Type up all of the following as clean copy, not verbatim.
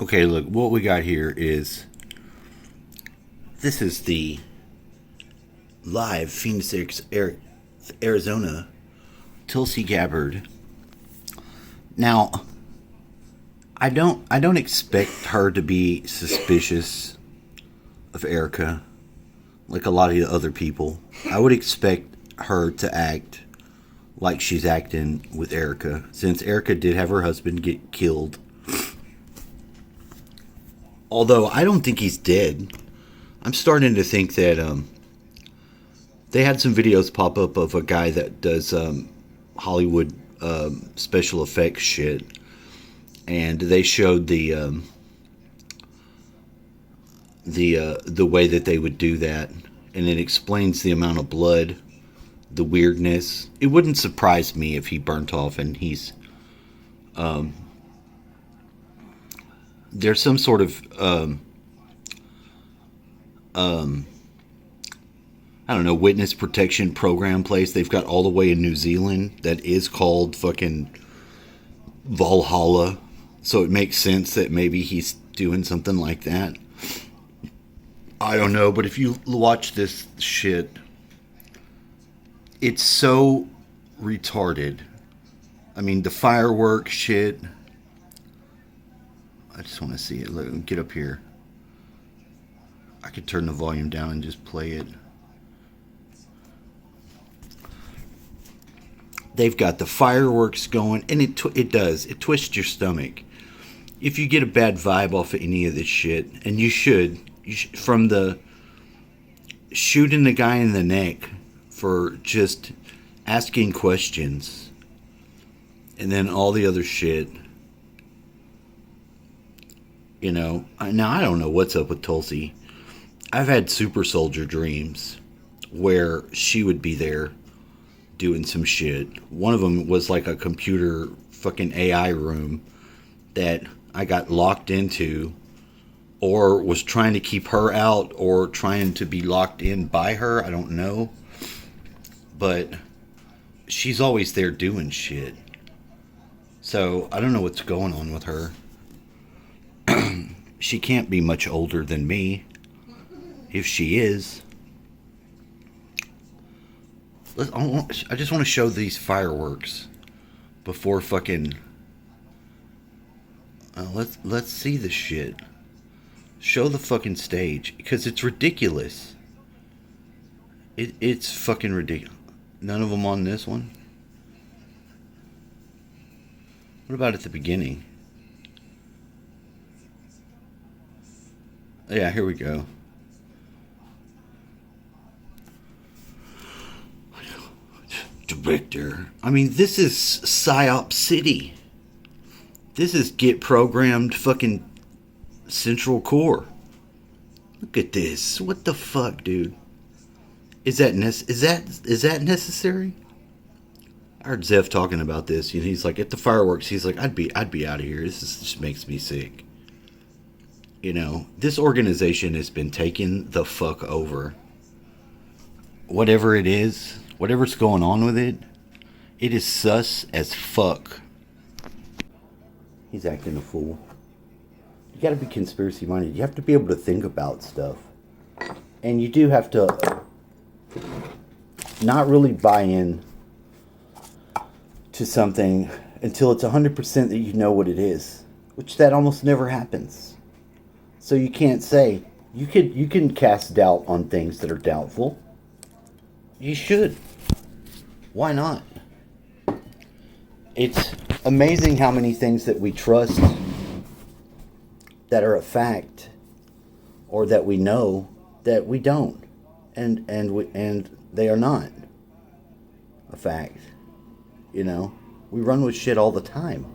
Okay, look, what we got here is this is the live Phoenix, Arizona Tulsi Gabbard. Now, I don't expect her to be suspicious of Erica like a lot of the other people. I would expect her to act like she's acting with Erica, since Erica did have her husband get killed. Although I don't think he's dead. I'm starting to think that they had some videos pop up of a guy that does Hollywood special effects shit, and they showed the way that they would do that, and it explains the amount of blood, the weirdness. It wouldn't surprise me if he burnt off and he's there's some sort of I don't know, witness protection program place they've got all the way in New Zealand that is called fucking Valhalla. So it makes sense that maybe he's doing something like that. I don't know, but if you watch this shit, it's so retarded. I mean, the fireworks shit. I just want to see it. Let me get up here. I could turn the volume down and just play it. They've got the fireworks going, and it does. It twists your stomach. If you get a bad vibe off of any of this shit, and you should from the shooting the guy in the neck for just asking questions, and then all the other shit. You know, now I don't know what's up with Tulsi. I've had super soldier dreams where she would be there doing some shit. One of them was like a computer fucking AI room that I got locked into, or was trying to keep her out, or trying to be locked in by her. I don't know. But she's always there doing shit. So I don't know what's going on with her. She can't be much older than me. If she is. I just want to show these fireworks before fucking. Let's see the shit. Show the fucking stage, because it's ridiculous. It's fucking ridiculous. None of them on this one. What about at the beginning? Yeah, here we go. Director. I mean, this is PSYOP City. This is get programmed fucking Central Core. Look at this. What the fuck, dude? Is that necessary? I heard Zev talking about this. You know, he's like, at the fireworks, he's like, I'd be out of here. Just makes me sick. You know, this organization has been taken the fuck over. Whatever it is, whatever's going on with it, it is sus as fuck. He's acting a fool. You gotta be conspiracy minded. You have to be able to think about stuff. And you do have to not really buy in to something until it's 100% that you know what it is. Which that almost never happens. So you can't say, you can cast doubt on things that are doubtful. You should. Why not? It's amazing how many things that we trust that are a fact, or that we know, that we don't, and they are not a fact. You know, we run with shit all the time.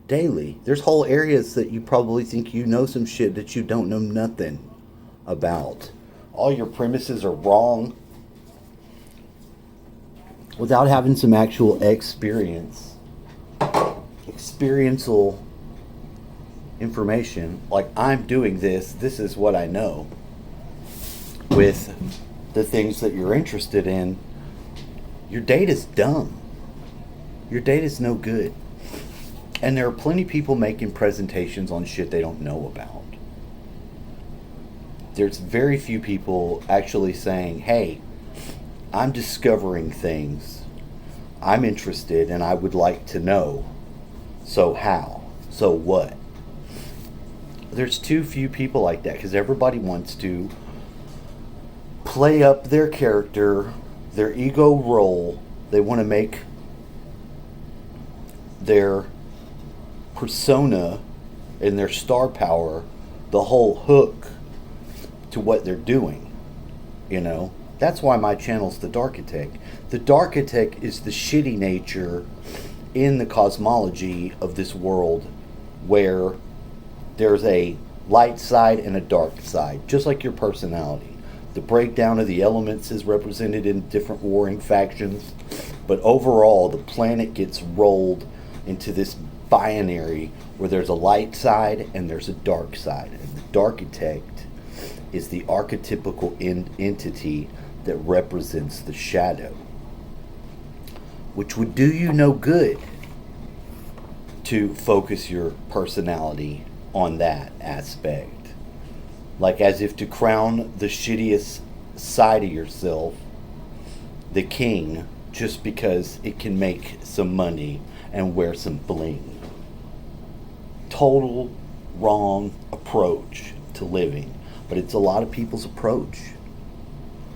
Daily. There's whole areas that you probably think you know some shit that you don't know nothing about. All your premises are wrong. Without having some actual experiential information, like I'm doing this is what I know. With the things that you're interested in, your data's dumb. Your data's no good. And there are plenty of people making presentations on shit they don't know about. There's very few people actually saying, hey, I'm discovering things. I'm interested and I would like to know. So how? So what? There's too few people like that because everybody wants to play up their character, their ego role. They want to make their persona and their star power the whole hook to what they're doing. You know? That's why my channel's The Darkitect. The Darkitect is the shitty nature in the cosmology of this world where there's a light side and a dark side, just like your personality. The breakdown of the elements is represented in different warring factions, but overall the planet gets rolled into this binary where there's a light side and there's a dark side. And the Darkitect is the archetypical entity that represents the shadow, which would do you no good to focus your personality on that aspect. Like as if to crown the shittiest side of yourself the king just because it can make some money and wear some bling. Total wrong approach to living. But it's a lot of people's approach.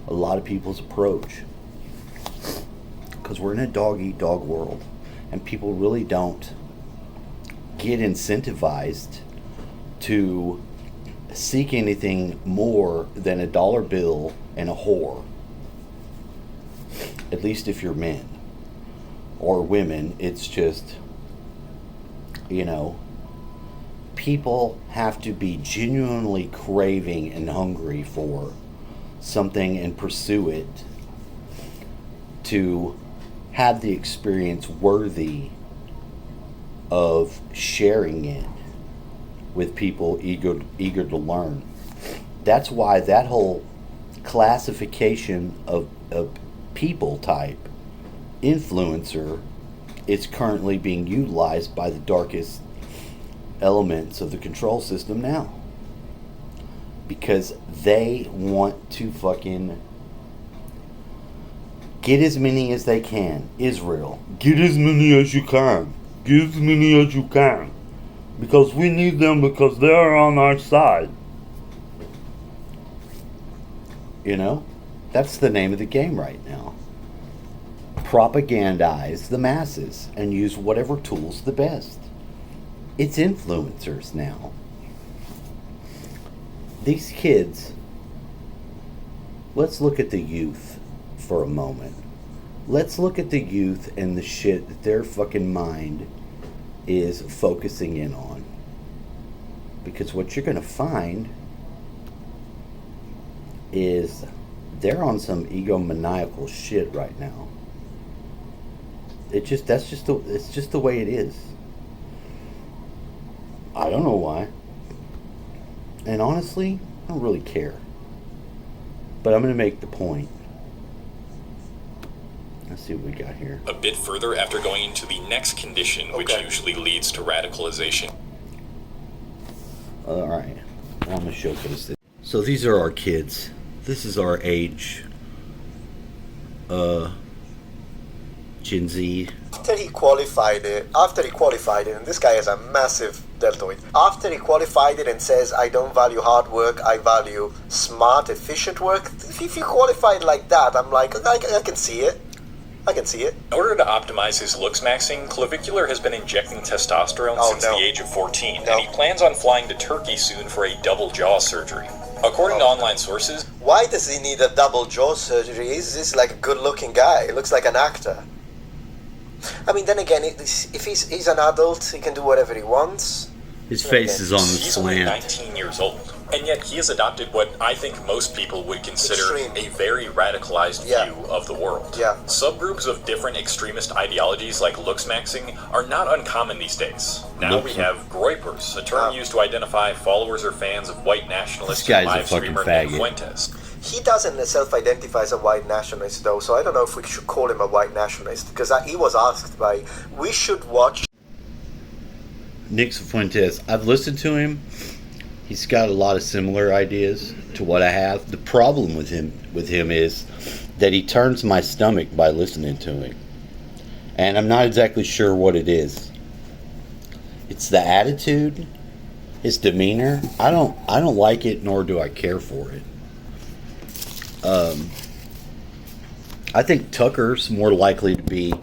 A lot of people's approach. Because we're in a dog-eat-dog world. And people really don't get incentivized to seek anything more than a dollar bill and a whore. At least if you're men. Or women, it's just, you know, people have to be genuinely craving and hungry for something and pursue it to have the experience worthy of sharing it with people eager to learn. That's why that whole classification of people type influencer is currently being utilized by the darkest elements of the control system now, because they want to fucking get as many as they can. Israel, get as many as you can. Get as many as you can, because we need them, because they're on our side. You know, that's the name of the game right now. Propagandize the masses and use whatever tools the best. It's influencers now. These kids, let's look at the youth for a moment. Let's look at the youth and the shit that their fucking mind is focusing in on. Because what you're going to find is they're on some egomaniacal shit right now. It's just the way it is. I don't know why. And honestly, I don't really care. But I'm going to make the point. Let's see what we got here. A bit further after going into the next condition, which usually leads to radicalization. Alright. I'm going to showcase this. So these are our kids. This is our age. Gen Z. After he qualified it, and this guy has a massive deltoid. After he qualified it and says, I don't value hard work, I value smart, efficient work. If you qualified like that, I'm like, I can see it. I can see it. In order to optimize his looks maxing, Clavicular has been injecting testosterone since the age of 14, and he plans on flying to Turkey soon for a double jaw surgery. According to online sources... Why does he need a double jaw surgery? Is this like a good-looking guy? He looks like an actor. I mean, then again, if he's an adult, he can do whatever he wants. His face is on the He's only slant. 19 years old, and yet he has adopted what I think most people would consider a very radicalized view of the world. Subgroups of different extremist ideologies like looks maxing are not uncommon these days. Now we have groypers, a term used to identify followers or fans of white nationalist live streamer Nick Fuentes. He doesn't self-identify as a white nationalist, though, so I don't know if we should call him a white nationalist, because he was asked by, we should watch... Nick Fuentes, I've listened to him. He's got a lot of similar ideas to what I have. The problem with him is that he turns my stomach by listening to him. And I'm not exactly sure what it is. It's the attitude, his demeanor. I don't like it, nor do I care for it. I think Tucker's more likely to be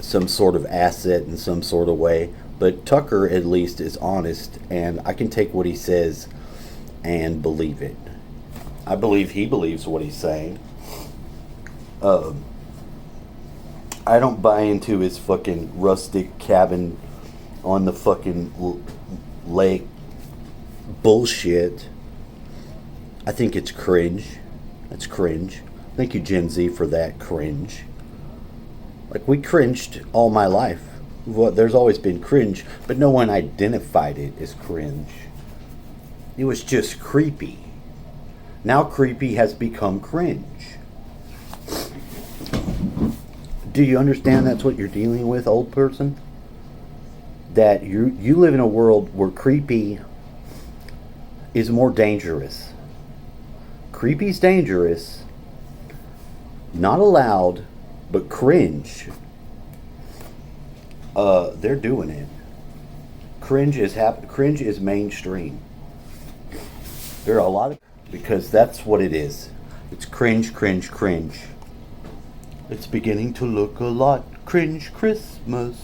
some sort of asset in some sort of way, but Tucker at least is honest, and I can take what he says and believe it. I believe he believes what he's saying. I don't buy into his fucking rustic cabin on the fucking lake bullshit. I think it's cringe. That's cringe. Thank you, Gen Z, for that. Cringe. Like, we cringed all my life. There's always been cringe, but no one identified it as cringe. It was just creepy. Now creepy has become cringe. Do you understand that's what you're dealing with, old person? That you live in a world where creepy is more dangerous. Creepy's dangerous. Not allowed, but cringe. They're doing it. Cringe is mainstream. There are a lot of, because that's what it is. It's cringe, cringe, cringe. It's beginning to look a lot cringe Christmas.